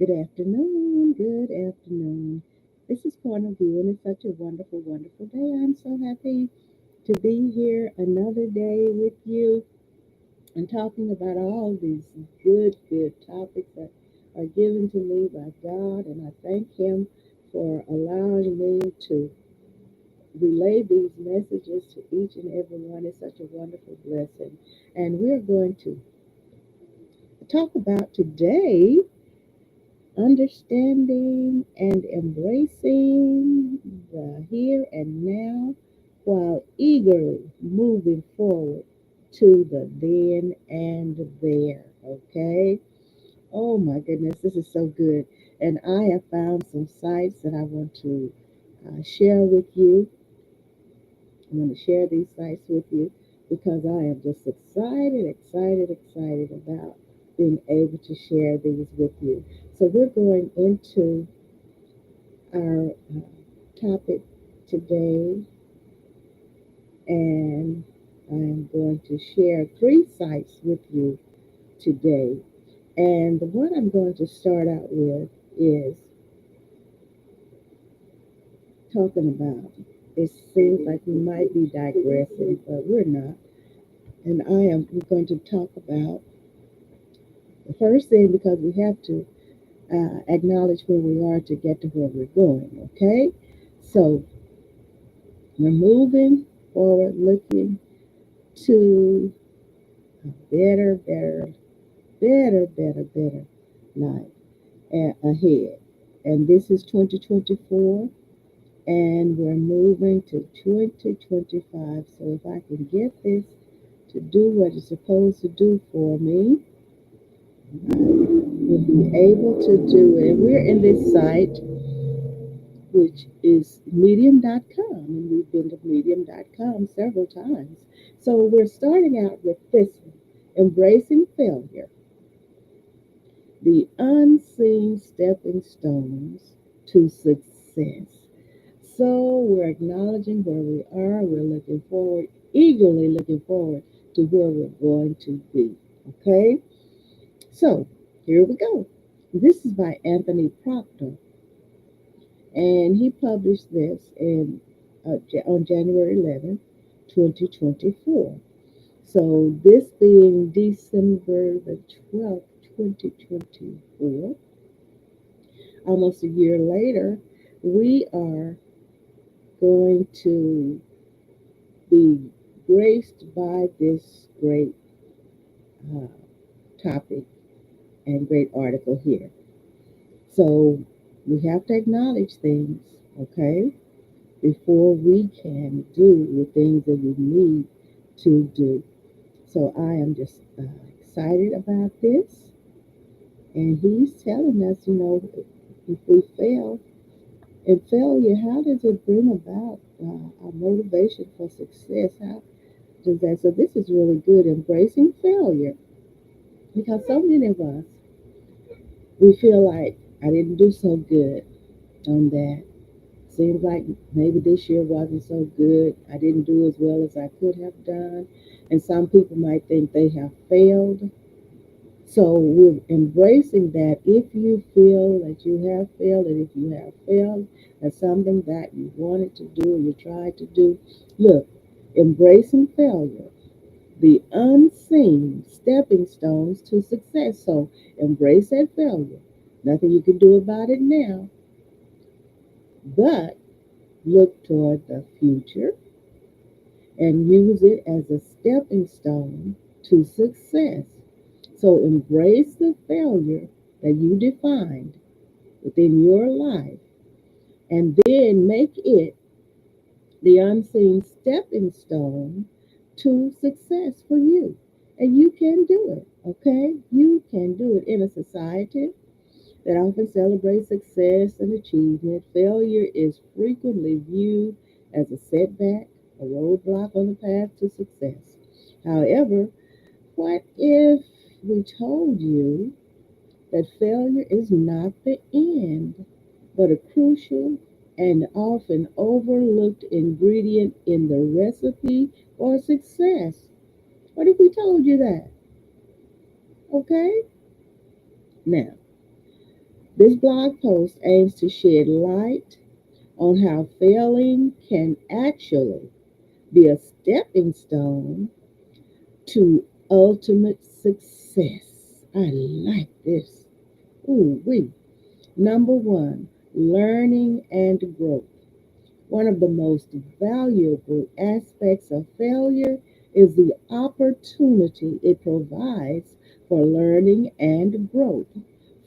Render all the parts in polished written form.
Good afternoon. Good afternoon. This is Point of View, and it's such a wonderful, wonderful day. I'm so happy to be here another day with you and talking about all these good topics that are given to me by God. And I thank Him for allowing me to relay these messages to each and every one. It's such a wonderful blessing. And we're going to talk about today understanding and embracing the here and now while eagerly moving forward to the then and there. Okay. Oh my goodness, this is so good. And I have found some sites that I want to share with you. I'm going to share these sites with you because I am just excited about being able to share these with you. So we're going into our topic today, and I am going to share three sites with you today. And what I'm going to start out with is talking about. It seems like we might be digressing, but we're not. And I am going to talk about the first thing because we have to acknowledge where we are to get to where we're going. Okay, so we're moving forward, looking to a better life ahead. And this is 2024, and we're moving to 2025. So if I can get this to do what it's supposed to do for me, we'll be able to do it. We're in this site, which is medium.com, and we've been to medium.com several times. So we're starting out with this one, embracing failure, the unseen stepping stones to success. So we're acknowledging where we are. We're looking forward, eagerly looking forward to where we're going to be. Okay? So here we go. This is by Anthony Proctor, and he published this on January 11th, 2024. So this being December the 12th, 2024, almost a year later, we are going to be graced by this great uh, topic and great article here. So we have to acknowledge things, okay, before we can do the things that we need to do. So I am just excited about this. And he's telling us, if we fail, and failure, how does it bring about our motivation for success? How does that? So this is really good, embracing failure, because so many of us, we feel like I didn't do so good on that. Seems like maybe this year wasn't so good. I didn't do as well as I could have done. And some people might think they have failed. So we're embracing that if you feel that you have failed, and if you have failed at something that you wanted to do or you tried to do, look, embracing failure, the unseen stepping stones to success. So embrace that failure. Nothing you can do about it now, but look toward the future and use it as a stepping stone to success. So embrace the failure that you defined within your life and then make it the unseen stepping stone to success for you. And you can do it, okay? You can do it in a society that often celebrates success and achievement. Failure is frequently viewed as a setback, a roadblock on the path to success. However, what if we told you that failure is not the end, but a crucial and often overlooked ingredient in the recipe for success? What if we told you that? Okay? Now, This blog post aims to shed light on how failing can actually be a stepping stone to ultimate success. I like this. Ooh, wee. Number one, learning and growth. One of the most valuable aspects of failure is the opportunity it provides for learning and growth.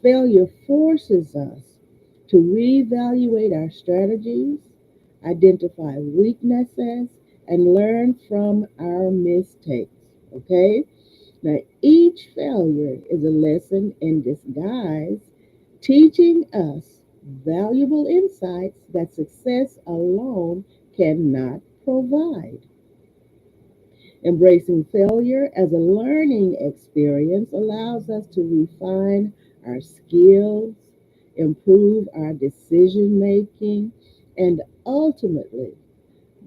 Failure forces us to reevaluate our strategies, identify weaknesses, and learn from our mistakes. Okay? Now, each failure is a lesson in disguise, teaching us valuable insights that success alone cannot provide. Embracing failure as a learning experience allows us to refine our skills, improve our decision making, and ultimately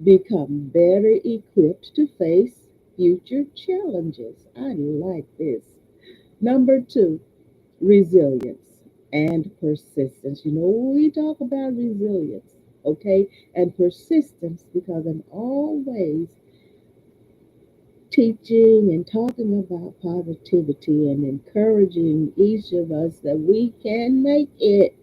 become better equipped to face future challenges. I like this. Number two, resilience and persistence. You know, we talk about resilience, okay, and persistence because I'm always teaching and talking about positivity and encouraging each of us that we can make it.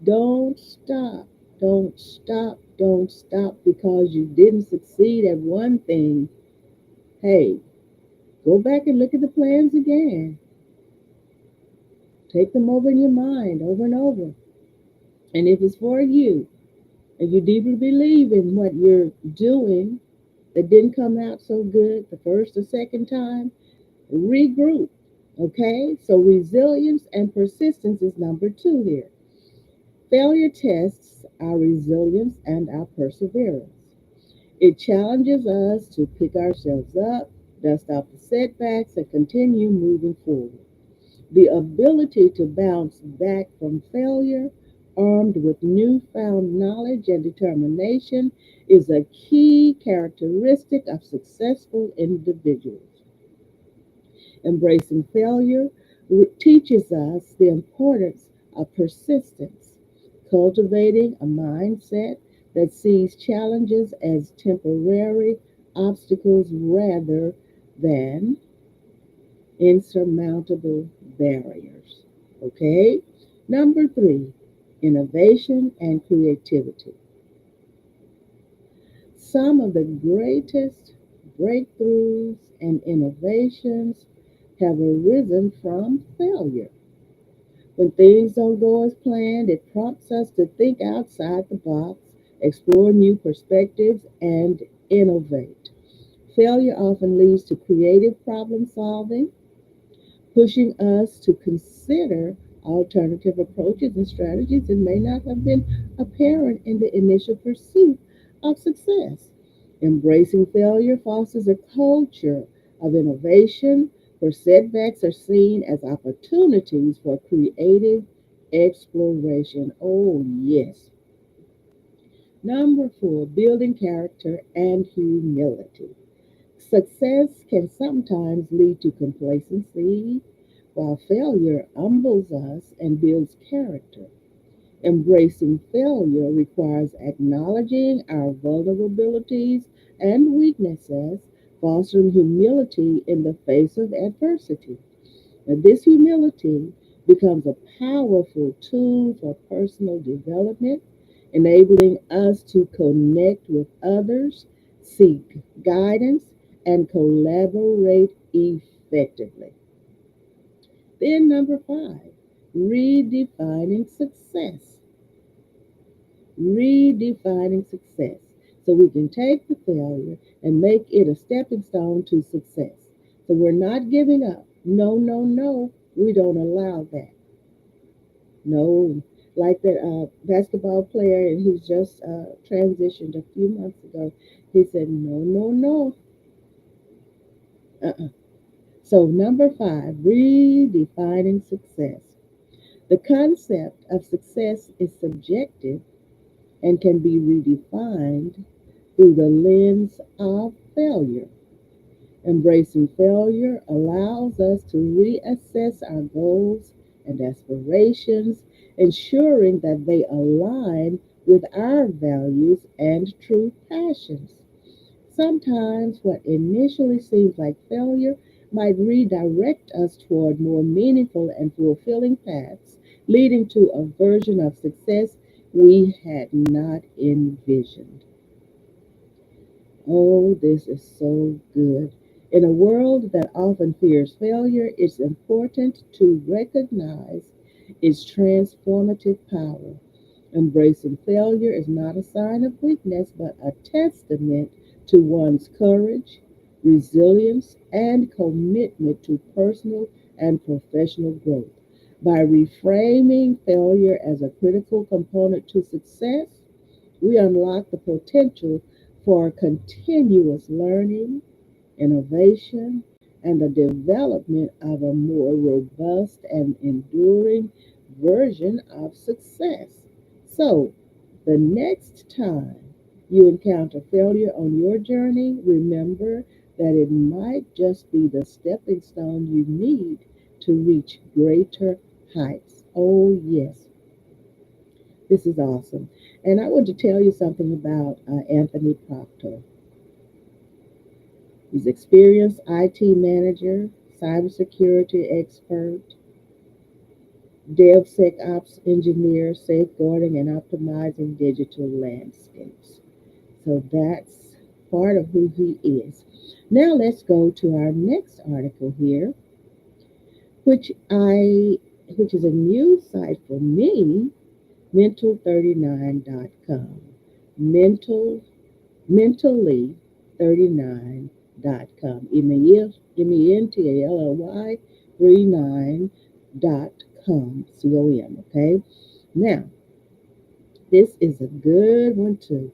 Don't stop. Don't stop. Don't stop because you didn't succeed at one thing. Hey, go back and look at the plans again. Take them over in your mind over and over. And if it's for you, and you deeply believe in what you're doing that didn't come out so good the first or second time, regroup. Okay? So resilience and persistence is number two here. Failure tests our resilience and our perseverance. It challenges us to pick ourselves up, dust off the setbacks, and continue moving forward. The ability to bounce back from failure, armed with newfound knowledge and determination, is a key characteristic of successful individuals. Embracing failure teaches us the importance of persistence, cultivating a mindset that sees challenges as temporary obstacles rather than insurmountable barriers. Okay? Number three, innovation and creativity. Some of the greatest breakthroughs and innovations have arisen from failure. When things don't go as planned, it prompts us to think outside the box, explore new perspectives, and innovate. Failure often leads to creative problem solving, pushing us to consider alternative approaches and strategies that may not have been apparent in the initial pursuit of success. Embracing failure fosters a culture of innovation where setbacks are seen as opportunities for creative exploration. Oh, yes. Number four, building character and humility. Success can sometimes lead to complacency, while failure humbles us and builds character. Embracing failure requires acknowledging our vulnerabilities and weaknesses, fostering humility in the face of adversity. Now, this humility becomes a powerful tool for personal development, enabling us to connect with others, seek guidance, and collaborate effectively. Then, number five, redefining success. Redefining success. So we can take the failure and make it a stepping stone to success. So we're not giving up. No, no, no. We don't allow that. No. Like that basketball player, and he's just transitioned a few months ago. He said, no, no, no. Uh-uh. So, number five, redefining success. The concept of success is subjective and can be redefined through the lens of failure. Embracing failure allows us to reassess our goals and aspirations, ensuring that they align with our values and true passions. Sometimes what initially seems like failure might redirect us toward more meaningful and fulfilling paths, leading to a version of success we had not envisioned. Oh, this is so good. In a world that often fears failure, it's important to recognize its transformative power. Embracing failure is not a sign of weakness, but a testament to one's courage, resilience, and commitment to personal and professional growth. By reframing failure as a critical component to success, we unlock the potential for continuous learning, innovation, and the development of a more robust and enduring version of success. So, the next time you encounter failure on your journey, remember that it might just be the stepping stone you need to reach greater heights. Oh, yes, this is awesome. And I want to tell you something about Anthony Proctor. He's experienced IT manager, cybersecurity expert, DevSecOps engineer, safeguarding and optimizing digital landscapes. So that's part of who he is. Now let's go to our next article here, which I which is a new site for me, mental39.com. Mental mentally39.com. MENTALLY 39.com. COM. Okay. Now, this is a good one too.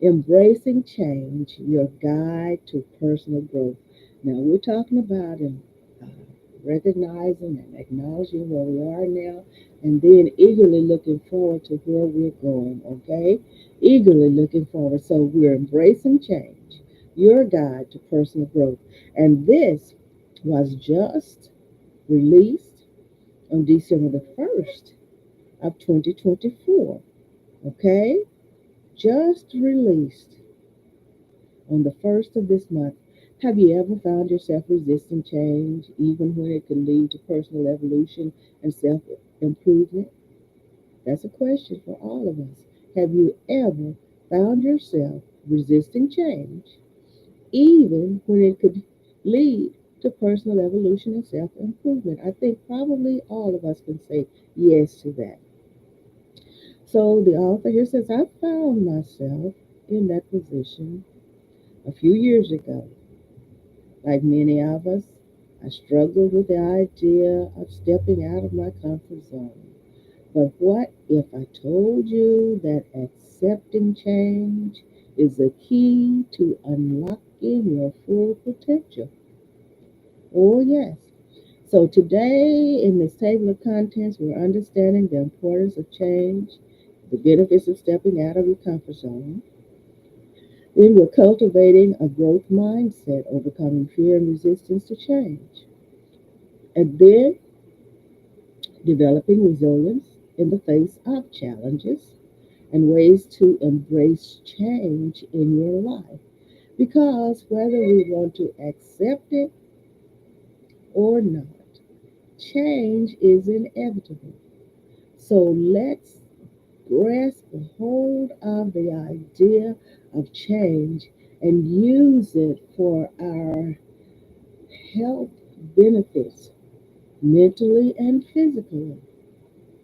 Embracing change, your guide to personal growth. Now, we're talking about uh, recognizing and acknowledging where we are now, and then eagerly looking forward to where we're going, okay? Eagerly looking forward. So, we're embracing change, your guide to personal growth. And this was just released on December the 1st of 2024, okay? Just released on the first of this month. Have you ever found yourself resisting change, even when it could lead to personal evolution and self improvement? That's a question for all of us. Have you ever found yourself resisting change, even when it could lead to personal evolution and self improvement? I think probably all of us can say yes to that. So the author here says, I found myself in that position a few years ago. Like many of us, I struggled with the idea of stepping out of my comfort zone. But what if I told you that accepting change is the key to unlocking your full potential? Oh, yes. So, today in this table of contents, we're understanding the importance of change, the benefits of stepping out of your comfort zone. Then we're cultivating a growth mindset, overcoming fear and resistance to change. And then developing resilience in the face of challenges and ways to embrace change in your life. Because whether we want to accept it or not, change is inevitable. So let's grasp a hold of the idea of change and use it for our health benefits, mentally and physically.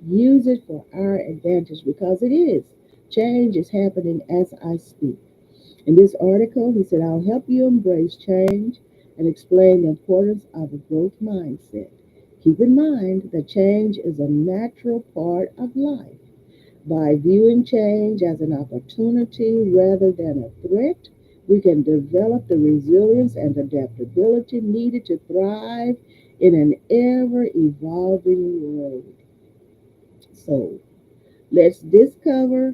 Use it for our advantage because it is. Change is happening as I speak. In this article, he said, I'll help you embrace change and explain the importance of a growth mindset. Keep in mind that change is a natural part of life. By viewing change as an opportunity rather than a threat, we can develop the resilience and adaptability needed to thrive in an ever evolving world. So, let's discover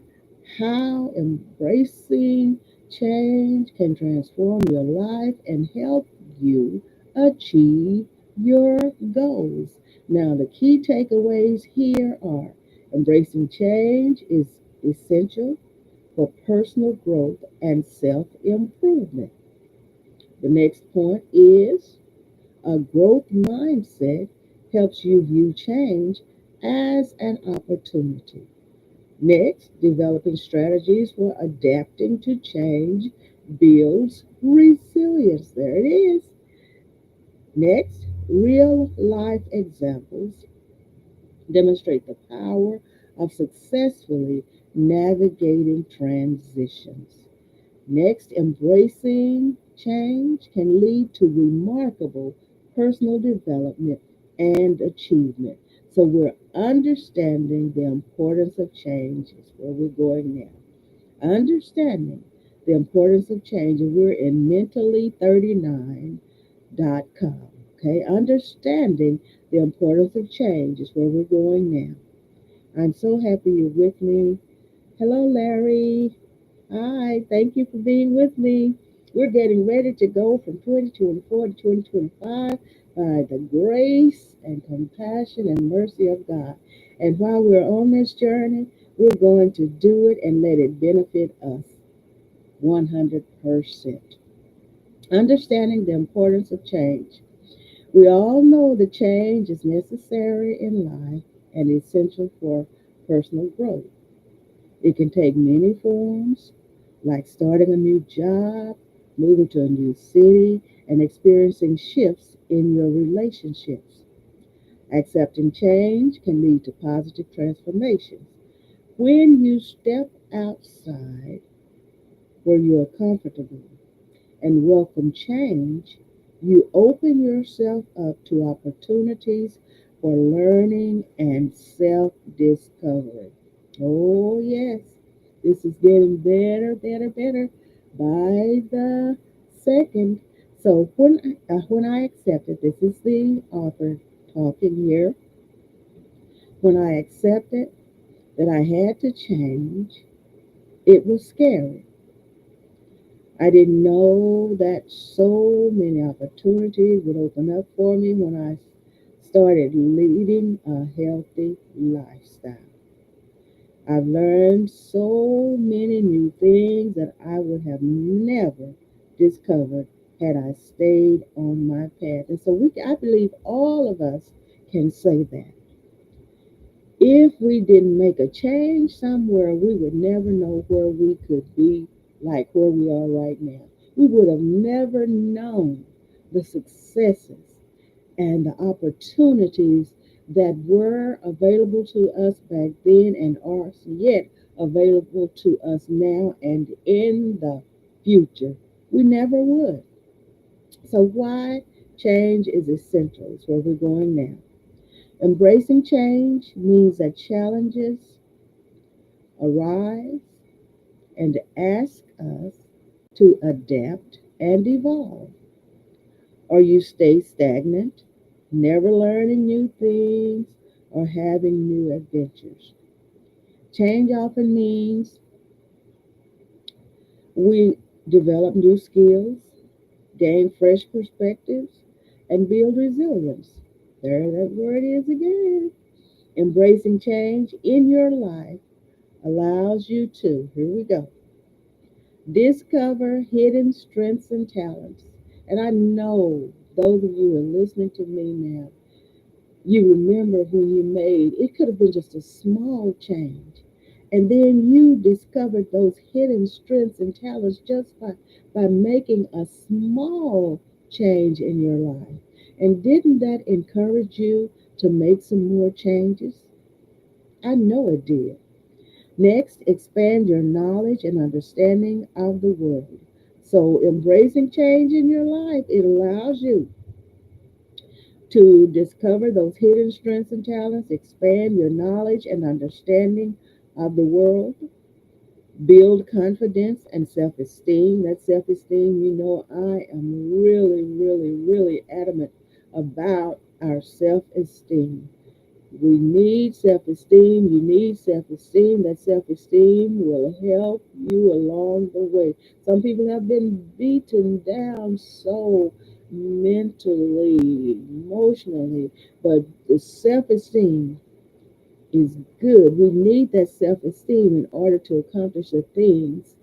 how embracing change can transform your life and help you achieve your goals. Now, the key takeaways here are embracing change is essential for personal growth and self improvement. The next point is a growth mindset helps you view change as an opportunity. Next, developing strategies for adapting to change builds resilience. There it is. Next, real life examples demonstrate the power of successfully navigating transitions. Next, embracing change can lead to remarkable personal development and achievement. So, we're understanding the importance of change, is where we're going now. Understanding the importance of change, and we're in mentally39.com. Okay, understanding the importance of change is where we're going now. I'm so happy you're with me. Hello, Larry. Hi, thank you for being with me. We're getting ready to go from 2024 to 2025 by the grace and compassion and mercy of God. And while we're on this journey, we're going to do it and let it benefit us 100%. Understanding the importance of change. We all know that change is necessary in life and essential for personal growth. It can take many forms, like starting a new job, moving to a new city, and experiencing shifts in your relationships. Accepting change can lead to positive transformations. When you step outside where you are comfortable and welcome change, you open yourself up to opportunities for learning and self discovery. Oh, yes, this is getting better, better, better by the second. So, when I accepted, this is the author talking here, when I accepted that I had to change, it was scary. I didn't know that so many opportunities would open up for me when I started leading a healthy lifestyle. I've learned so many new things that I would have never discovered had I stayed on my path. And so I believe all of us can say that. If we didn't make a change somewhere, we would never know where we could be, like where we are right now. We would have never known the successes and the opportunities that were available to us back then and are yet available to us now and in the future. We never would. So, why change is essential is where we're going now. Embracing change means that challenges arise and ask us to adapt and evolve, or you stay stagnant, never learning new things or having new adventures. Change often means we develop new skills, gain fresh perspectives, and build resilience. There, that word is again. Embracing change in your life allows you to, here we go, discover hidden strengths and talents. And I know those of you who are listening to me now, you remember when you made, it could have been just a small change. And then you discovered those hidden strengths and talents just by making a small change in your life. And didn't that encourage you to make some more changes? I know it did. Next, expand your knowledge and understanding of the world. So, embracing change in your life, it allows you to discover those hidden strengths and talents, expand your knowledge and understanding of the world, build confidence and self esteem. That self esteem, you know, I am really, really, really adamant about our self esteem. We need self esteem. You need self esteem. That self esteem will help you along the way. Some people have been beaten down so. mentally, emotionally, but the self esteem is good. We need that self esteem in order to accomplish the things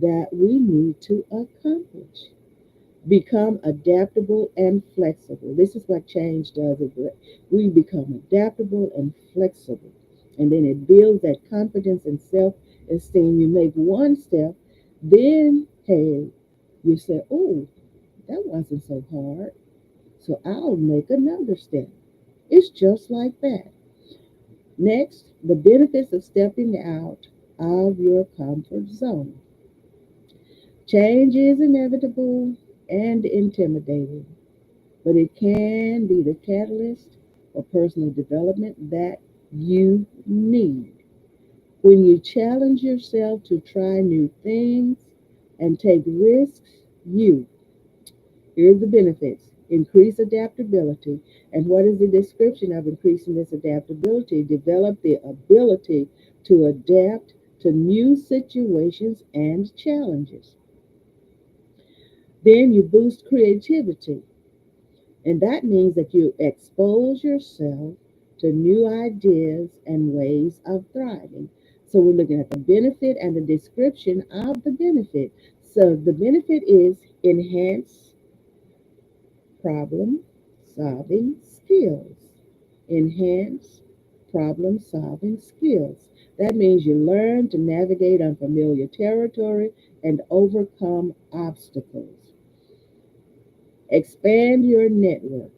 that we need to accomplish. Become adaptable and flexible. This is what change does. We become adaptable and flexible. And then it builds that confidence and self esteem. You make one step, then, hey, you say, oh, that wasn't so hard. So I'll make another step. It's just like that. Next, the benefits of stepping out of your comfort zone. Change is inevitable and intimidating, but it can be the catalyst for personal development that you need. When you challenge yourself to try new things and take risks, you here's the benefits. Increase adaptability. And what is the description of increasing this adaptability? Develop the ability to adapt to new situations and challenges. Then you boost creativity. And that means that you expose yourself to new ideas and ways of thriving. So we're looking at the benefit and the description of the benefit. So the benefit is enhance problem solving skills. Enhance problem solving skills. That means you learn to navigate unfamiliar territory and overcome obstacles. Expand your network.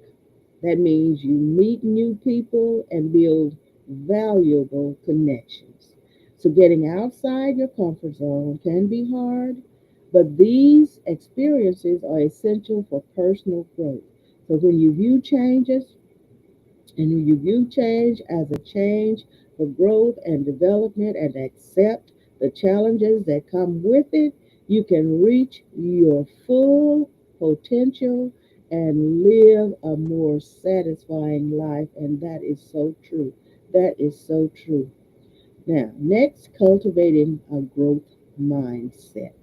That means you meet new people and build valuable connections. So, getting outside your comfort zone can be hard, but these experiences are essential for personal growth. So, when you view changes, and you view change as a change for growth and development and accept the challenges that come with it, you can reach your full potential and live a more satisfying life. And that is so true. That is so true. Now, next, cultivating a growth mindset.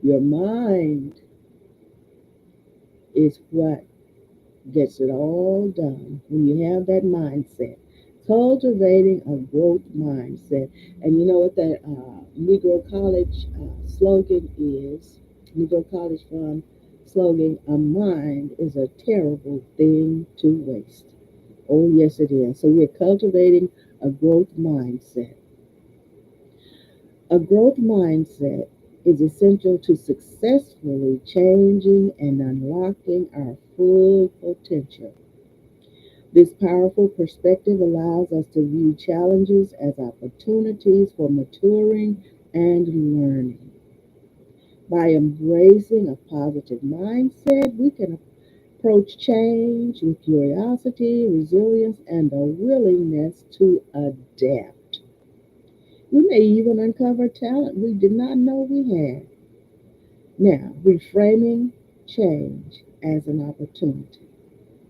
Your mind is what gets it all done when you have that mindset. Cultivating a growth mindset. And you know what that Negro College slogan is? Negro College Fund slogan, a mind is a terrible thing to waste. Oh, yes, it is. So we're cultivating a growth mindset. A growth mindset is essential to successfully changing and unlocking our full potential. This powerful perspective allows us to view challenges as opportunities for maturing and learning. By embracing a positive mindset, we can approach change with curiosity, resilience, and a willingness to adapt. We may even uncover talent we did not know we had. Now, reframing change as an opportunity.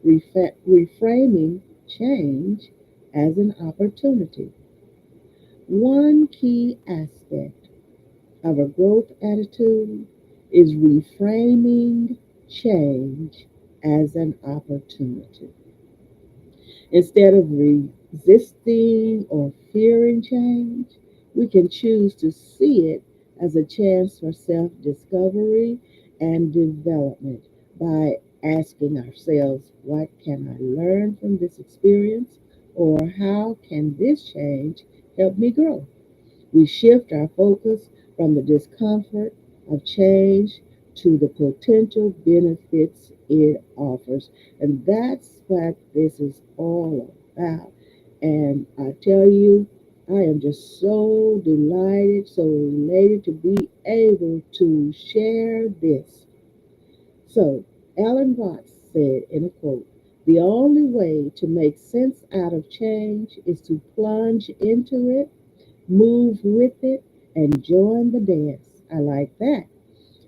Reframing change as an opportunity. One key aspect of a growth attitude is reframing change as an opportunity. Instead of resisting or fearing change, we can choose to see it as a chance for self discovery and development by asking ourselves, what can I learn from this experience? Or how can this change help me grow? We shift our focus from the discomfort of change to the potential benefits it offers. And that's what this is all about. And I tell you, I am just so delighted, so elated to be able to share this. So, Alan Watts said in a quote, the only way to make sense out of change is to plunge into it, move with it, and join the dance. I like that.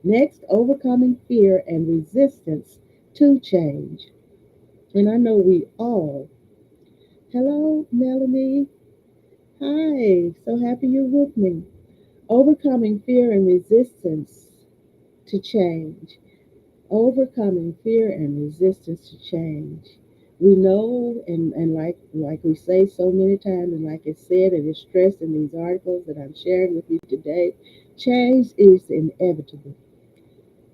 Next, overcoming fear and resistance to change. And I know we all. Hello, Melanie. Hi, so happy you're with me. Overcoming fear and resistance to change. Overcoming fear and resistance to change. We know, and like we say so many times, and like it's said and it's stressed in these articles that I'm sharing with you today, change is inevitable.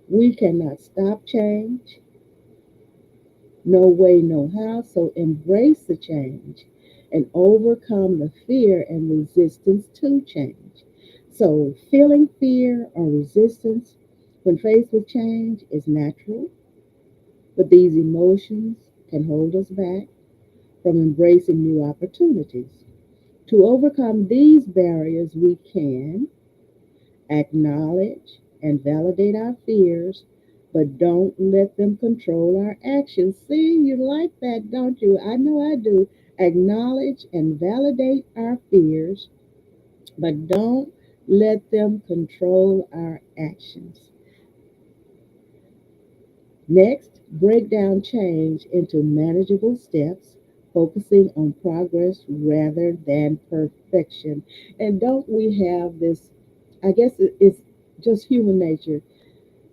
We cannot stop change, no way, no how. So embrace the change and overcome the fear and resistance to change. So feeling fear or resistance when faced with change is natural, but these emotions can hold us back from embracing new opportunities. To overcome these barriers, we can acknowledge and validate our fears, but don't let them control our actions. See, you like that, don't you? I know I do. Acknowledge and validate our fears, but don't let them control our actions. Next, break down change into manageable steps, focusing on progress rather than perfection. And don't we have this? I guess it's just human nature.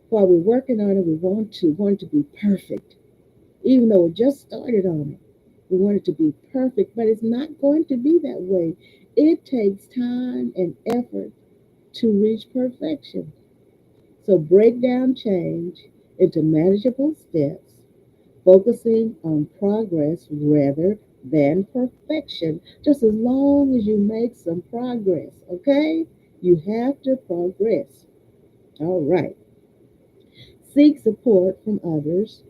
While we're working on it, we want to be perfect, even though we just started on it. We want it to be perfect, but it's not going to be that way. It takes time and effort to reach perfection. So break down change into manageable steps, focusing on progress rather than perfection. Just as long as you make some progress, okay? You have to progress. All right. Seek support from others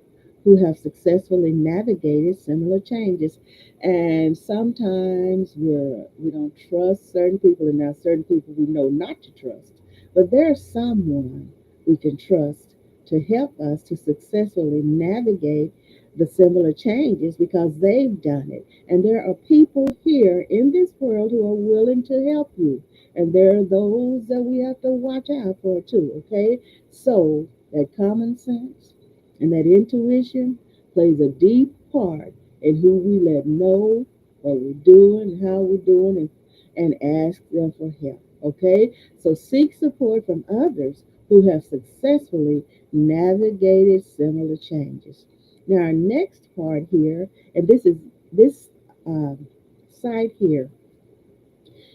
who have successfully navigated similar changes. And sometimes we don't trust certain people, and now certain people we know not to trust. But there's someone we can trust to help us to successfully navigate the similar changes because they've done it. And there are people here in this world who are willing to help you. And there are those that we have to watch out for too, okay? So that common sense and that intuition plays a deep part in who we let know what we're doing, how we're doing, and ask them for help. Okay? So seek support from others who have successfully navigated similar changes. Now, our next part here, and this um, site here,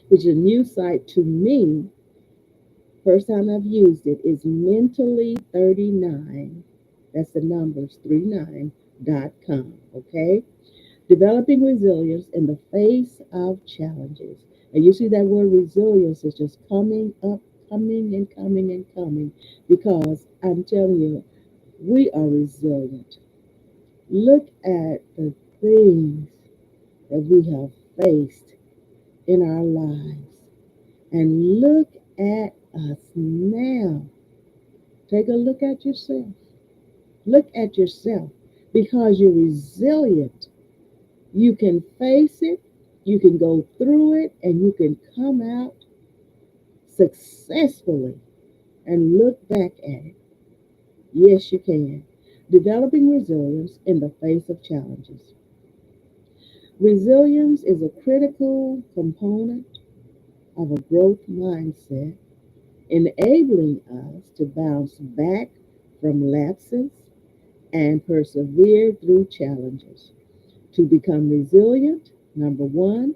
which is a new site to me. First time I've used it is mentally 39. That's the numbers 39.com. Okay? Developing resilience in the face of challenges. And you see that word resilience is just coming up, coming and coming and coming because I'm telling you, we are resilient. Look at the things that we have faced in our lives and look at us now. Take a look at yourself. Look at yourself because you're resilient. You can face it, you can go through it, and you can come out successfully and look back at it. Yes, you can. Developing resilience in the face of challenges. Resilience is a critical component of a growth mindset, enabling us to bounce back from lapses and persevere through challenges. To become resilient, number one,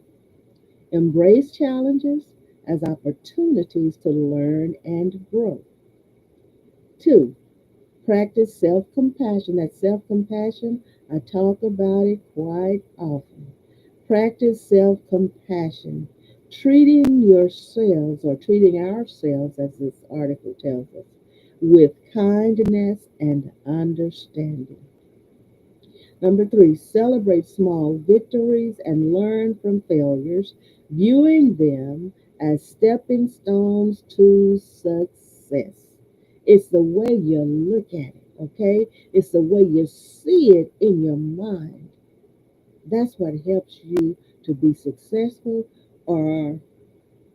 embrace challenges as opportunities to learn and grow. Two, practice self compassion. That self compassion, I talk about it quite often. Practice self compassion, treating yourselves or treating ourselves, as this article tells us, with kindness and understanding. Number three, celebrate small victories and learn from failures, viewing them as stepping stones to success. It's the way you look at it, okay? It's the way you see it in your mind. That's what helps you to be successful or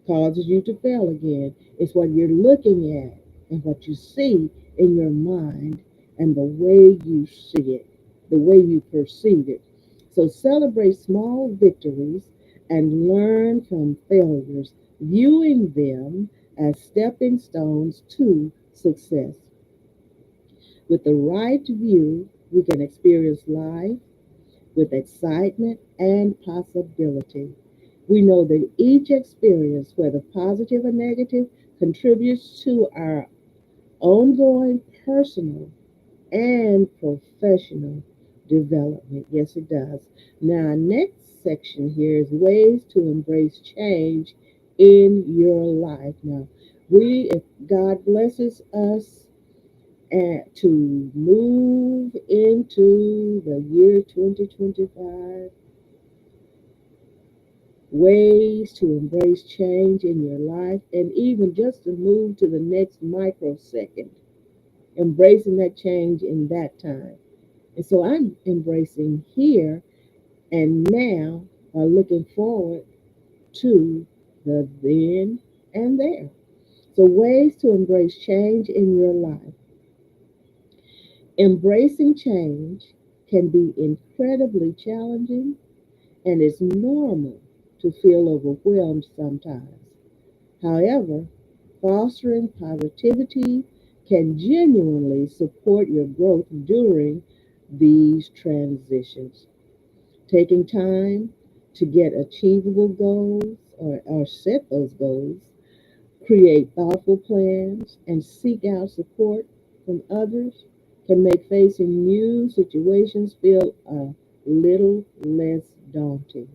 causes you to fail again. It's what you're looking at and what you see in your mind and the way you see it, the way you perceive it. So celebrate small victories and learn from failures, viewing them as stepping stones to success. With the right view, we can experience life with excitement and possibility. We know that each experience, whether positive or negative, contributes to our ongoing personal and professional development. Yes, it does. Now, our next section here is ways to embrace change in your life. Now, if God blesses us to move into the year 2025, ways to embrace change in your life, and even just to move to the next microsecond, embracing that change in that time. And so I'm embracing here and now, looking forward to the then and there. So, ways to embrace change in your life. Embracing change can be incredibly challenging, and it's normal to feel overwhelmed sometimes. However, fostering positivity can genuinely support your growth during these transitions. Taking time to get achievable goals or set those goals, create thoughtful plans, and seek out support from others can make facing new situations feel a little less daunting.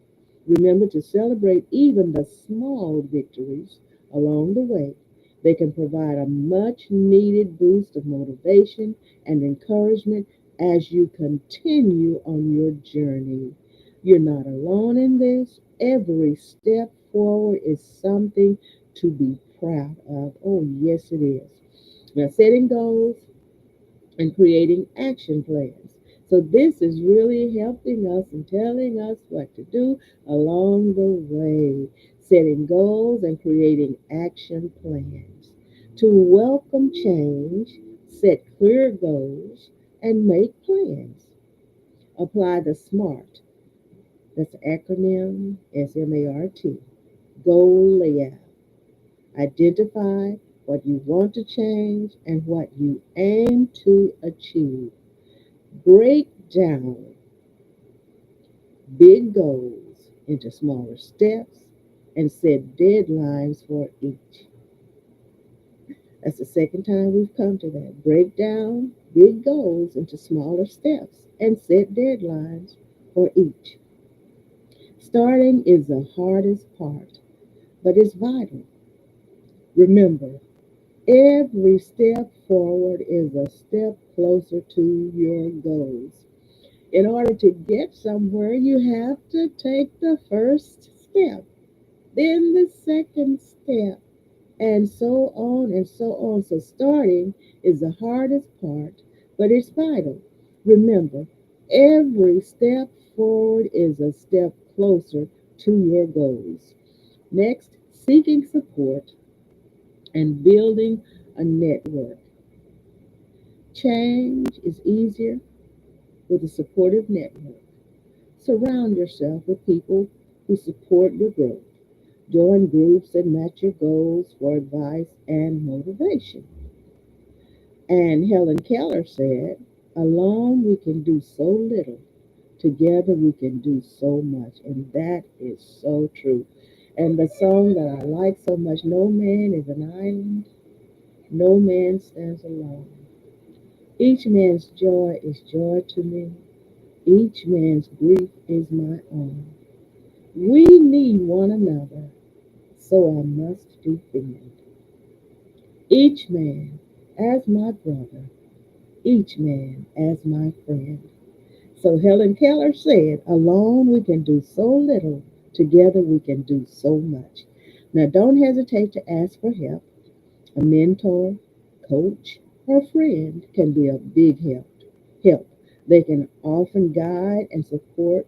Remember to celebrate even the small victories along the way. They can provide a much needed boost of motivation and encouragement as you continue on your journey. You're not alone in this. Every step forward is something to be proud of. Oh, yes, it is. Now, setting goals and creating action plans. So, this is really helping us and telling us what to do along the way. Setting goals and creating action plans. To welcome change, set clear goals and make plans. Apply the SMART, that's the acronym SMART, goal layout. Identify what you want to change and what you aim to achieve. Break down big goals into smaller steps and set deadlines for each. That's the second time we've come to that. Break down big goals into smaller steps and set deadlines for each. Starting is the hardest part, but it's vital. Remember, every step forward is a step closer to your goals. In order to get somewhere, you have to take the first step, then the second step, and so on and so on. So, starting is the hardest part, but it's vital. Remember, every step forward is a step closer to your goals. Next, seeking support and building a network. Change is easier with a supportive network. Surround yourself with people who support your growth. Join groups that match your goals for advice and motivation. And Helen Keller said, alone we can do so little. Together we can do so much. And that is so true. And the song that I like so much, no man is an island, no man stands alone. Each man's joy is joy to me. Each man's grief is my own. We need one another, so I must defend. Each man as my brother, each man as my friend. So Helen Keller said, alone we can do so little, together we can do so much. Now don't hesitate to ask for help. A mentor, coach, or friend can be a big help. They can often guide and support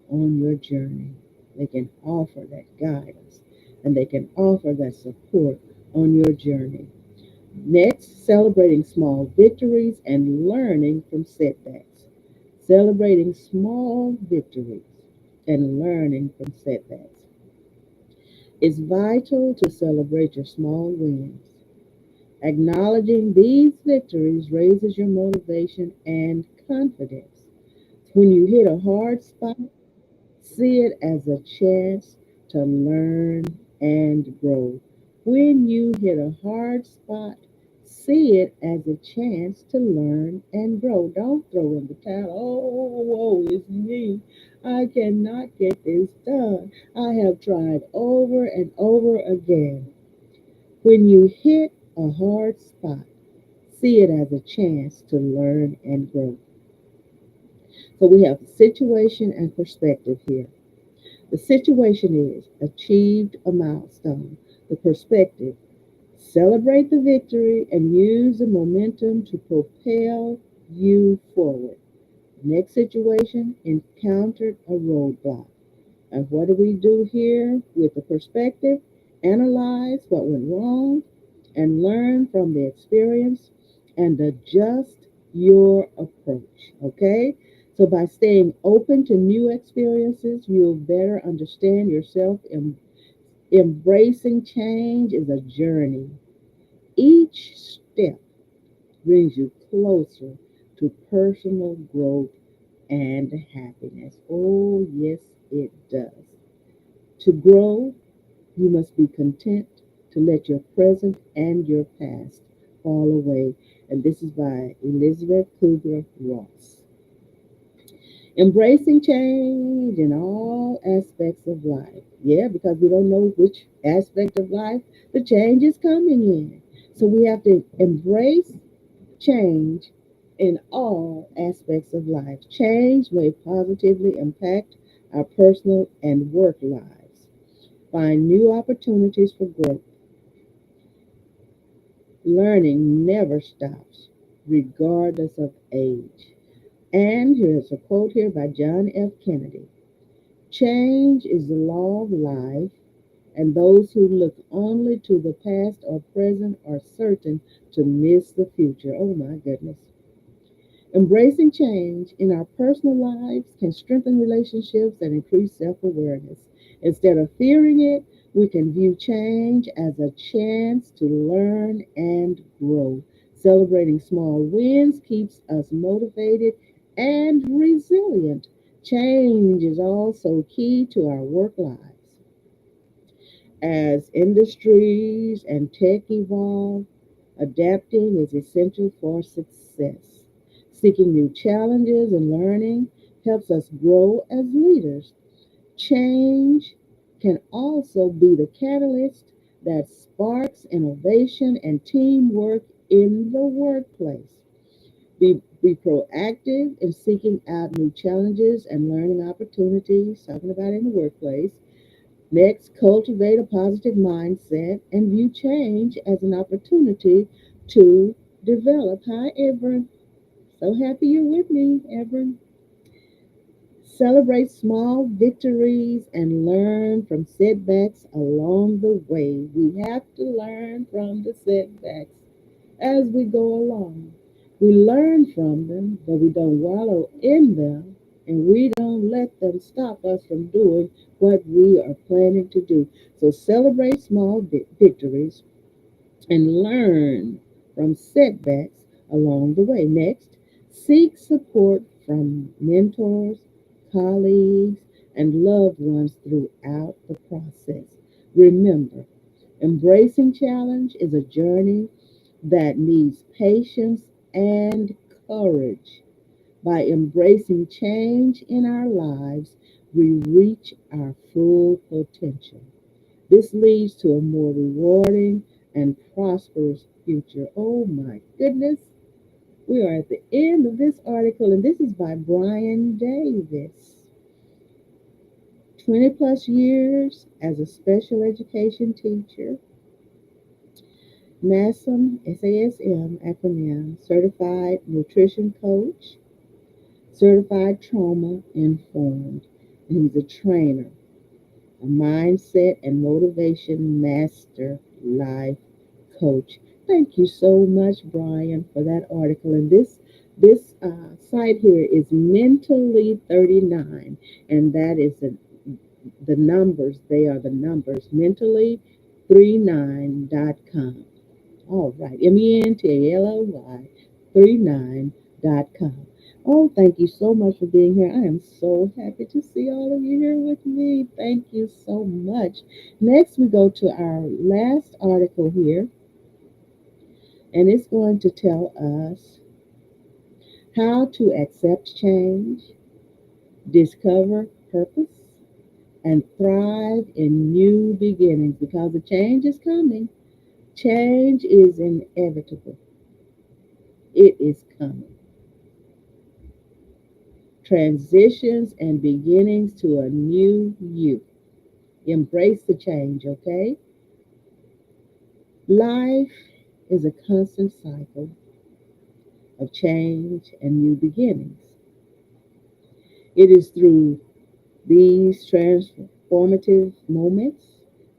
on your journey. They can offer that guidance and they can offer that support on your journey. Next, celebrating small victories and learning from setbacks. Celebrating small victories and learning from setbacks. It's vital to celebrate your small wins. Acknowledging these victories raises your motivation and confidence. When you hit a hard spot, see it as a chance to learn and grow. When you hit a hard spot, see it as a chance to learn and grow. Don't throw in the towel. Oh, woe is me. I cannot get this done. I have tried over and over again. When you hit a hard spot, see it as a chance to learn and grow. So we have situation and perspective here. The situation is achieved a milestone. The perspective, celebrate the victory and use the momentum to propel you forward. Next situation, encountered a roadblock. And what do we do here with the perspective? Analyze what went wrong and learn from the experience and adjust your approach. Okay? So, by staying open to new experiences, you'll better understand yourself. Embracing change is a journey. Each step brings you closer to personal growth and happiness. Oh, yes, it does. To grow, you must be content to let your present and your past fall away. And this is by Elizabeth Kubler-Ross. Embracing change in all aspects of life. Yeah, because we don't know which aspect of life the change is coming in. So we have to embrace change in all aspects of life. Change may positively impact our personal and work lives. Find new opportunities for growth. Learning never stops, regardless of age. And here's a quote here by John F. Kennedy. Change is the law of life, and those who look only to the past or present are certain to miss the future. Oh my goodness. Embracing change in our personal lives can strengthen relationships and increase self awareness. Instead of fearing it, we can view change as a chance to learn and grow. Celebrating small wins keeps us motivated and resilient. Change is also key to our work lives. As industries and tech evolve, adapting is essential for success. Seeking new challenges and learning helps us grow as leaders. Change can also be the catalyst that sparks innovation and teamwork in the workplace. Be proactive in seeking out new challenges and learning opportunities, talking about in the workplace. Next, cultivate a positive mindset and view change as an opportunity to develop. Hi, Everin. So happy you're with me, Everin. Celebrate small victories and learn from setbacks along the way. We have to learn from the setbacks as we go along. We learn from them, but we don't wallow in them, and we don't let them stop us from doing what we are planning to do. So celebrate small victories and learn from setbacks along the way. Next, seek support from mentors, colleagues, and loved ones throughout the process. Remember, embracing challenge is a journey that needs patience and courage. By embracing change in our lives, we reach our full potential. This leads to a more rewarding and prosperous future. Oh my goodness. We are at the end of this article, and this is by Brian Davis. 20 plus years as a special education teacher, NASM, SASM acronym, certified nutrition coach, certified trauma informed. And he's a trainer, a mindset and motivation master life coach. Thank you so much, Brian, for that article. And this site here is Mentally 39, and that is the numbers. They are the numbers. Mentally39.com. All right, mentally 39.com. Oh, thank you so much for being here. I am so happy to see all of you here with me. Thank you so much. Next, we go to our last article here, and it's going to tell us how to accept change, discover purpose, and thrive in new beginnings because the change is coming. Change is inevitable. It is coming. Transitions and beginnings to a new you. Embrace the change, okay? Life is a constant cycle of change and new beginnings. It is through these transformative moments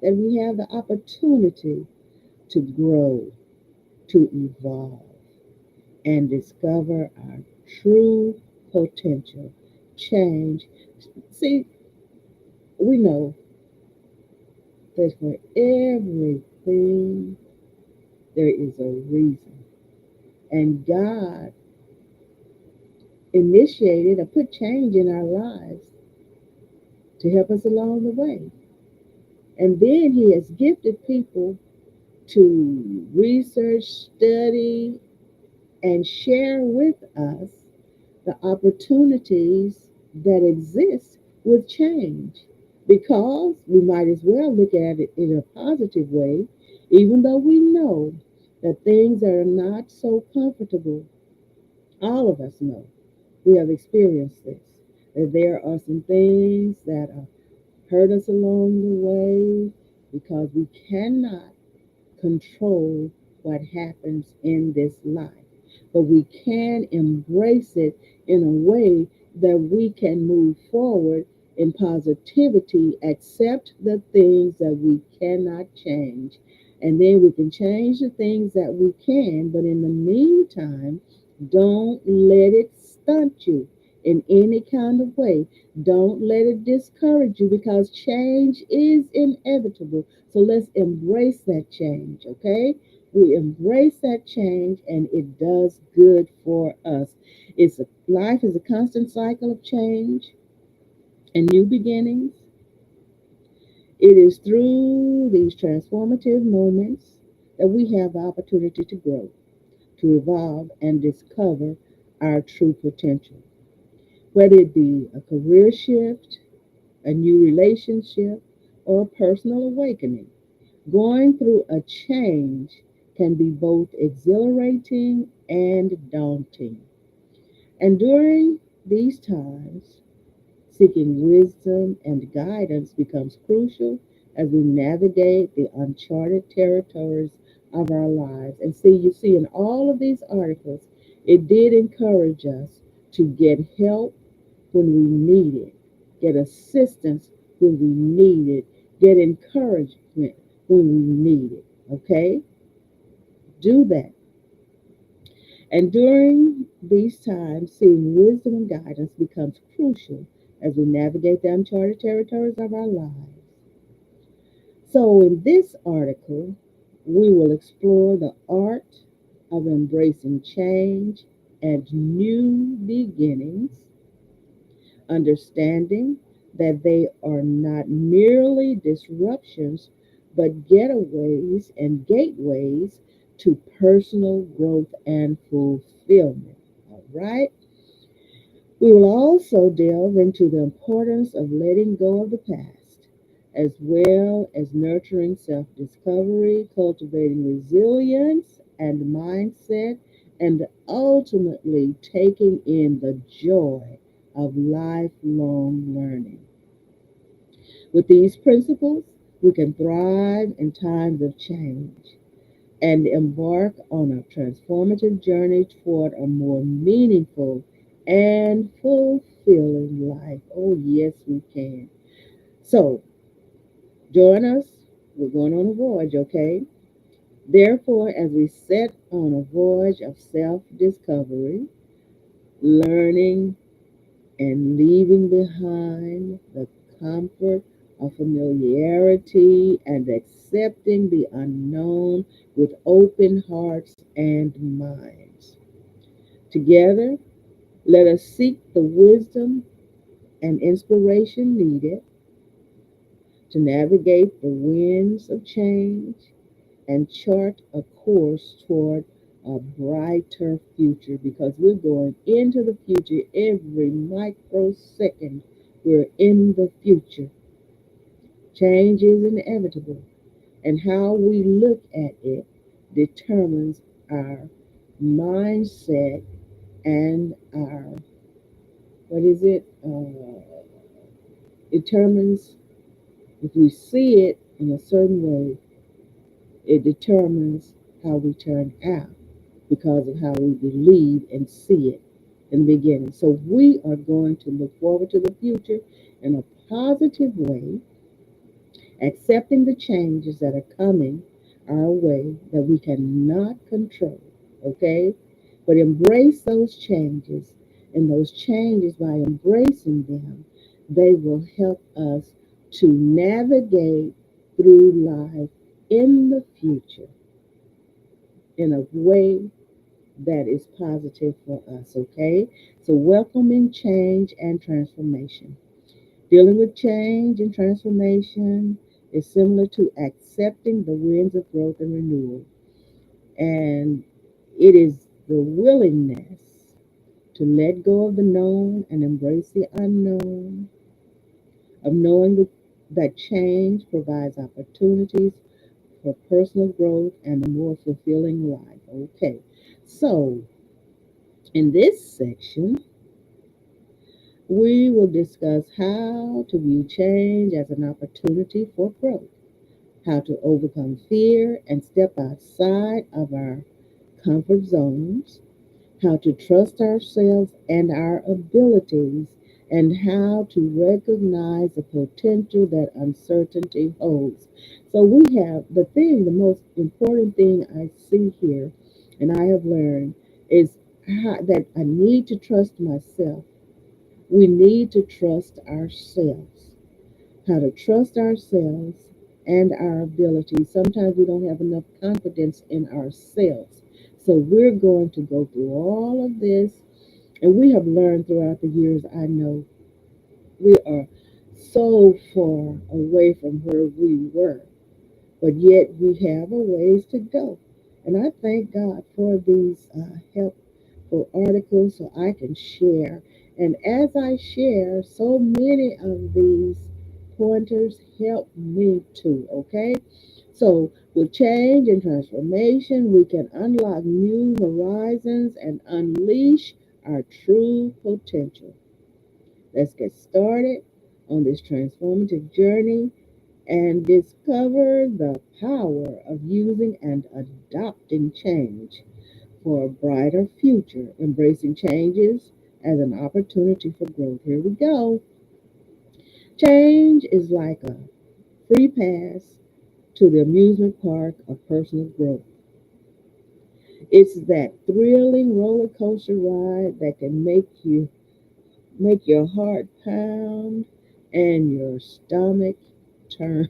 that we have the opportunity to grow, to evolve, and discover our true potential. Change. See, we know that for everything there is a reason. And God initiated or put change in our lives to help us along the way. And then He has gifted people to research, study, and share with us the opportunities that exist with change. Because we might as well look at it in a positive way, even though we know that things are not so comfortable. All of us know, we have experienced this, that there are some things that hurt us along the way because we cannot control what happens in this life. But we can embrace it in a way that we can move forward in positivity, accept the things that we cannot change. And then we can change the things that we can. But in the meantime, don't let it stunt you in any kind of way. Don't let it discourage you because change is inevitable. So let's embrace that change, okay? We embrace that change and it does good for us. Life is a constant cycle of change and new beginnings. It is through these transformative moments that we have the opportunity to grow, to evolve, and discover our true potential. Whether it be a career shift, a new relationship, or a personal awakening, going through a change can be both exhilarating and daunting. And during these times, seeking wisdom and guidance becomes crucial as we navigate the uncharted territories of our lives. And see, you see, in all of these articles, it did encourage us to get help when we need it, get assistance when we need it, get encouragement when we need it. Okay? Do that. And during these times, seeing wisdom and guidance becomes crucial as we navigate the uncharted territories of our lives. So, in this article, we will explore the art of embracing change and new beginnings, understanding that they are not merely disruptions, but getaways and gateways to personal growth and fulfillment. All right. We will also delve into the importance of letting go of the past, as well as nurturing self discovery, cultivating resilience and mindset, and ultimately taking in the joy of lifelong learning. With these principles, we can thrive in times of change and embark on a transformative journey toward a more meaningful and fulfilling life. Oh, yes, we can. So, join us. We're going on a voyage, okay? Therefore, as we set on a voyage of self discovery, learning, and leaving behind the comfort of familiarity and accepting the unknown with open hearts and minds. Together, let us seek the wisdom and inspiration needed to navigate the winds of change and chart a course toward a brighter future because we're going into the future every microsecond. We're in the future. Change is inevitable, and how we look at it determines our mindset and our, what is it? Determines if we see it in a certain way, it determines how we turn out because of how we believe and see it in the beginning. So we are going to look forward to the future in a positive way, accepting the changes that are coming our way that we cannot control, okay? But embrace those changes, and those changes, by embracing them, they will help us to navigate through life in the future in a way that is positive for us, okay? So, welcoming change and transformation. Dealing with change and transformation is similar to accepting the winds of growth and renewal. And it is the willingness to let go of the known and embrace the unknown, of knowing that change provides opportunities for personal growth and a more fulfilling life. Okay, so in this section, we will discuss how to view change as an opportunity for growth, how to overcome fear and step outside of our comfort zones, how to trust ourselves and our abilities, and how to recognize the potential that uncertainty holds. So, we have the most important thing I see here, and I have learned, is that I need to trust myself. We need to trust ourselves. How to trust ourselves and our abilities. Sometimes we don't have enough confidence in ourselves. So we're going to go through all of this. And we have learned throughout the years, I know, we are so far away from where we were, but yet we have a ways to go. And I thank God for these helpful articles so I can share. And as I share, so many of these pointers help me too, okay? So, with change and transformation, we can unlock new horizons and unleash our true potential. Let's get started on this transformative journey and discover the power of using and adopting change for a brighter future, embracing changes as an opportunity for growth. Here we go. Change is like a free pass to the amusement park of personal growth. It's that thrilling roller coaster ride that can make your heart pound and your stomach turn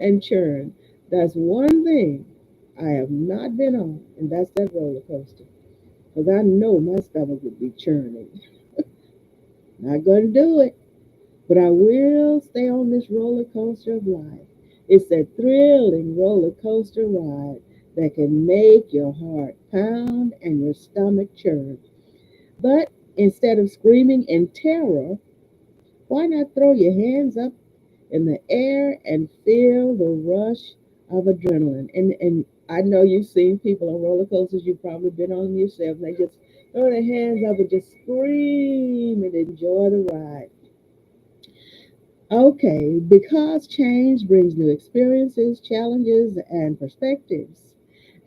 and churn. That's one thing I have not been on, and that's that roller coaster. Because I know my stomach would be churning. Not going to do it, but I will stay on this roller coaster of life. It's that thrilling roller coaster ride that can make your heart pound and your stomach churn. But instead of screaming in terror, why not throw your hands up in the air and feel the rush of adrenaline? And I know you've seen people on roller coasters, you've probably been on them yourself, and they just throw their hands up and just scream and enjoy the ride. Okay, because change brings new experiences, challenges, and perspectives,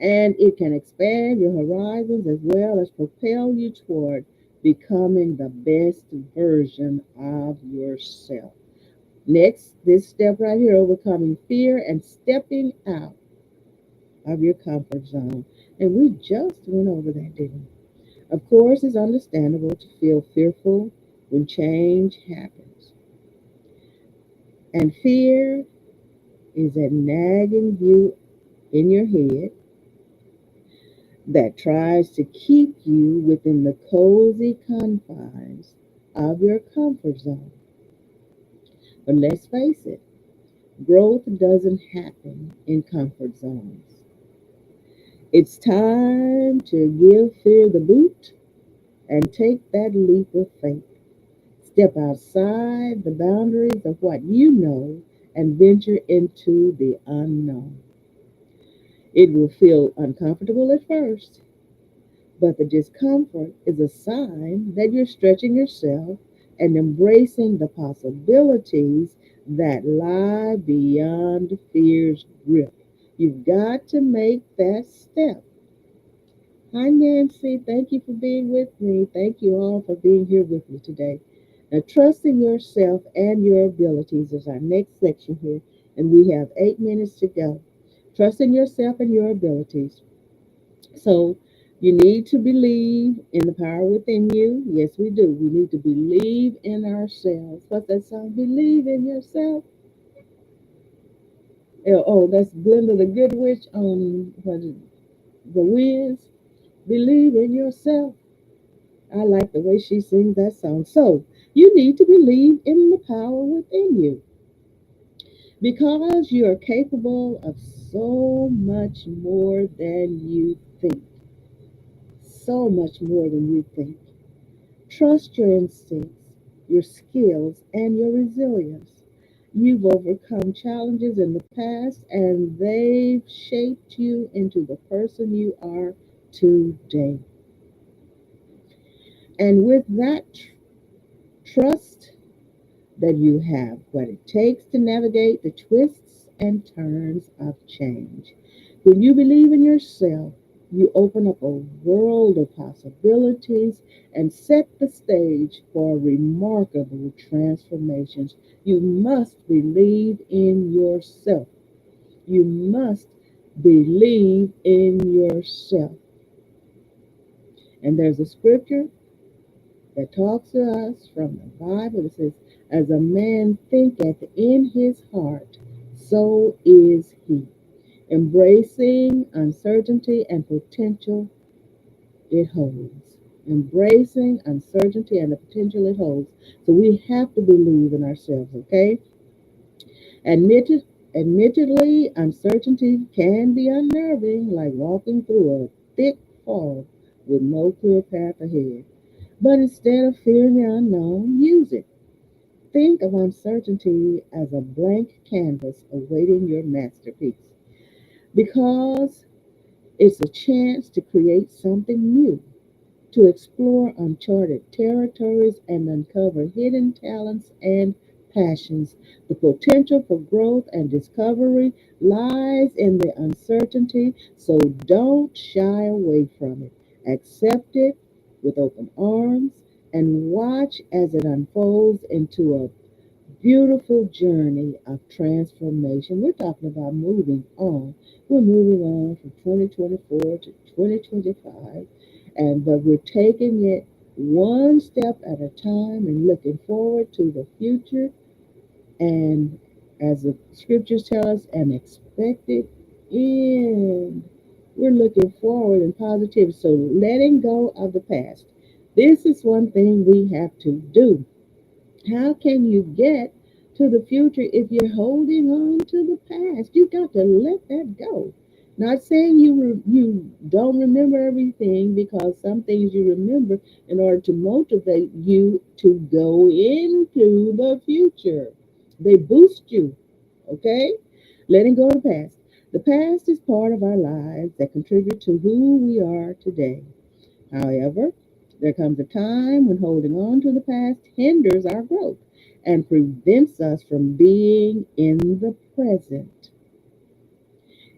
and it can expand your horizons as well as propel you toward becoming the best version of yourself. Next, this step right here, overcoming fear and stepping out of your comfort zone. And we just went over that, didn't we? Of course, it's understandable to feel fearful when change happens. And fear is a nagging you in your head that tries to keep you within the cozy confines of your comfort zone. But let's face it, growth doesn't happen in comfort zones. It's time to give fear the boot and take that leap of faith. Step outside the boundaries of what you know and venture into the unknown. It will feel uncomfortable at first, but the discomfort is a sign that you're stretching yourself and embracing the possibilities that lie beyond fear's grip. You've got to make that step. Hi, Nancy. Thank you for being with me. Thank you all for being here with me today. Now, trust in yourself and your abilities is our next section here, and we have 8 minutes to go. Trust in yourself and your abilities. So, you need to believe in the power within you. Yes, we do. We need to believe in ourselves. What's that song? Believe in yourself. Oh, that's Glinda the Good Witch on what is it, The Wiz. Believe in yourself. I like the way she sings that song. So, you need to believe in the power within you because you are capable of so much more than you think. So much more than you think. Trust your instincts, your skills, and your resilience. You've overcome challenges in the past and they've shaped you into the person you are today. And with that trust that you have what it takes to navigate the twists and turns of change. When you believe in yourself, you open up a world of possibilities and set the stage for remarkable transformations. You must believe in yourself. You must believe in yourself. And there's a scripture that talks to us from the Bible. It says, as a man thinketh in his heart, so is he. Embracing uncertainty and potential it holds. Embracing uncertainty and the potential it holds. So we have to believe in ourselves, okay? Admitted, Admittedly, uncertainty can be unnerving, like walking through a thick fog with no clear path ahead. But instead of fearing the unknown, use it. Think of uncertainty as a blank canvas awaiting your masterpiece because it's a chance to create something new, to explore uncharted territories and uncover hidden talents and passions. The potential for growth and discovery lies in the uncertainty, so don't shy away from it. Accept it with open arms and watch as it unfolds into a beautiful journey of transformation. We're talking about moving on. We're moving on from 2024 to 2025, and but we're taking it one step at a time and looking forward to the future. And as the scriptures tell us, an expected end. We're looking forward and positive. So letting go of the past. This is one thing we have to do. How can you get to the future if you're holding on to the past? You got to let that go. Not saying you don't remember everything because some things you remember in order to motivate you to go into the future. They boost you, okay? Letting go of the past. The past is part of our lives that contribute to who we are today. However, there comes a time when holding on to the past hinders our growth and prevents us from being in the present.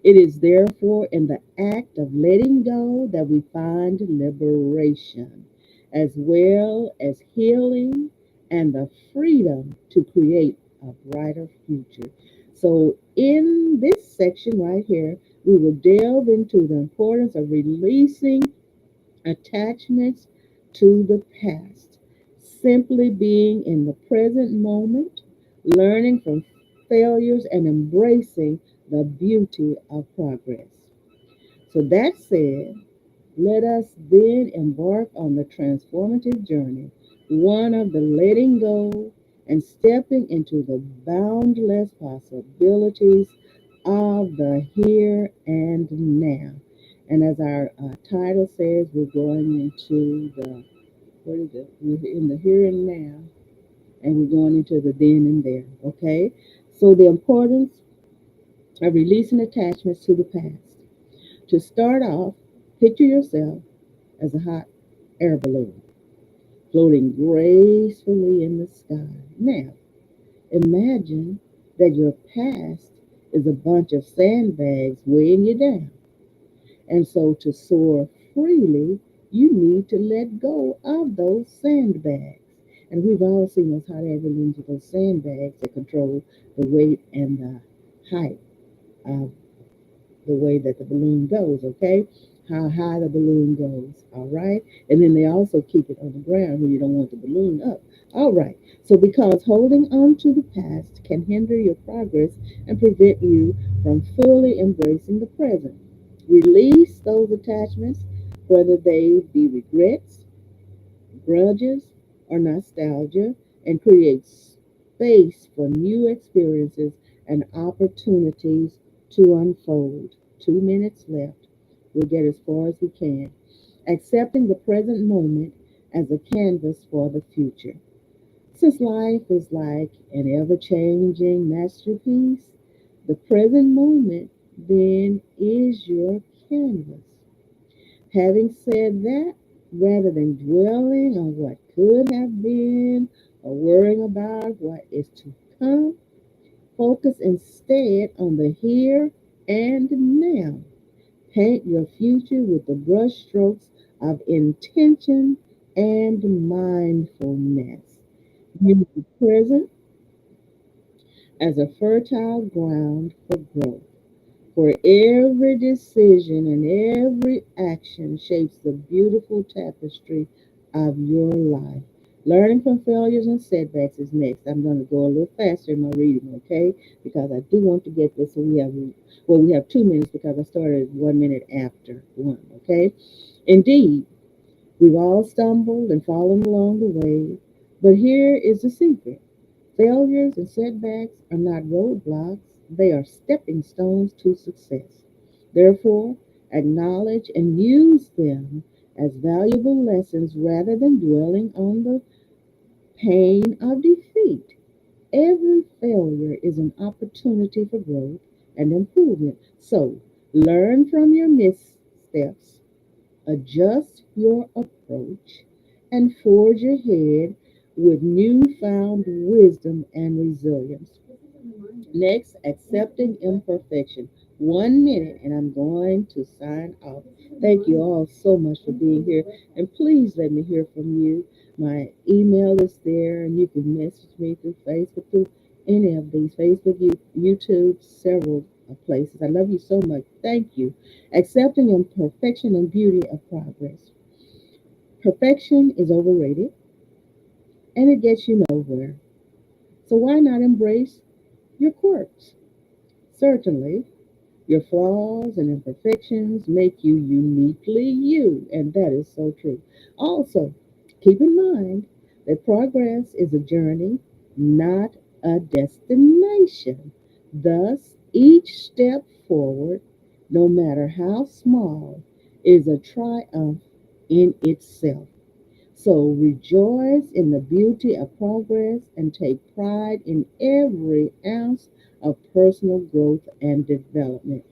It is therefore in the act of letting go that we find liberation, as well as healing and the freedom to create a brighter future. So, in this section right here, we will delve into the importance of releasing attachments to the past, simply being in the present moment, learning from failures, and embracing the beauty of progress. So, that said, let us then embark on the transformative journey, one of the letting go and stepping into the boundless possibilities of the here and now. And as our title says, we're going into the, what is it? We're in the here and now, and we're going into the then and there, okay? So the importance of releasing attachments to the past. To start off, picture yourself as a hot air balloon floating gracefully in the sky. Now, imagine that your past is a bunch of sandbags weighing you down. And so to soar freely, you need to let go of those sandbags. And we've all seen those hot air balloons with those sandbags that control the weight and the height of the way that the balloon goes, okay? How high the balloon goes, all right? And then they also keep it on the ground when you don't want the balloon up. All right. So because holding on to the past can hinder your progress and prevent you from fully embracing the present. Release those attachments, whether they be regrets, grudges, or nostalgia, and create space for new experiences and opportunities to unfold. 2 minutes left. We'll get as far as we can. Accepting the present moment as a canvas for the future. Since life is like an ever changing masterpiece, the present moment then is your canvas. Having said that, rather than dwelling on what could have been or worrying about what is to come, focus instead on the here and now. Paint your future with the brushstrokes of intention and mindfulness. Use the present as a fertile ground for growth, where every decision and every action shapes the beautiful tapestry of your life. Learning from failures and setbacks is next. I'm going to go a little faster in my reading, okay? Because I do want to get this. So we have 2 minutes because I started 1 minute after one, okay? Indeed, we've all stumbled and fallen along the way, but here is the secret. Failures and setbacks are not roadblocks, they are stepping stones to success. Therefore, acknowledge and use them as valuable lessons rather than dwelling on the pain of defeat. Every failure is an opportunity for growth and improvement. So, learn from your missteps, adjust your approach, and forge ahead with newfound wisdom and resilience. Next, accepting imperfection. 1 minute, and I'm going to sign off. Thank you all so much for being here, and please let me hear from you. My email is there, and you can message me through Facebook, through any of these Facebook, YouTube, several places. I love you so much. Thank you. Accepting imperfection and beauty of progress. Perfection is overrated, and it gets you nowhere. So why not embrace your quirks? Certainly, your flaws and imperfections make you uniquely you, and that is so true. Also, keep in mind that progress is a journey, not a destination. Thus, each step forward, no matter how small, is a triumph in itself. So rejoice in the beauty of progress and take pride in every ounce of personal growth and development.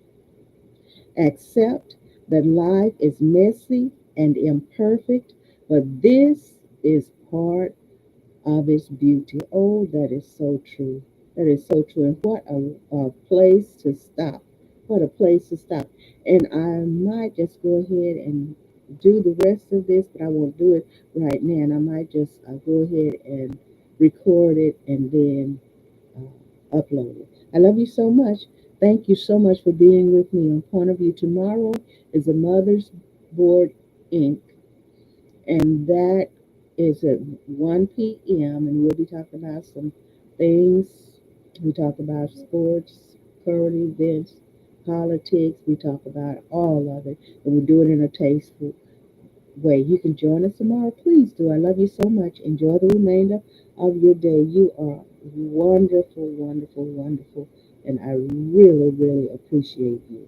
Accept that life is messy and imperfect, but this is part of its beauty. Oh, that is so true. That is so true. And what a place to stop. What a place to stop. And I might just go ahead and do the rest of this, but I won't do it right now. And I might just go ahead and record it and then upload it. I love you so much. Thank you so much for being with me on Point of View. Tomorrow is a Mother's Board Inc., and that is at 1 p.m. and we'll be talking about some things We talk about sports, current events, politics. We talk about all of it, and we do it in a tasteful way. You can join us tomorrow. Please do. I love you so much. Enjoy the remainder of your day. You are wonderful, wonderful, wonderful, and I really, really appreciate you.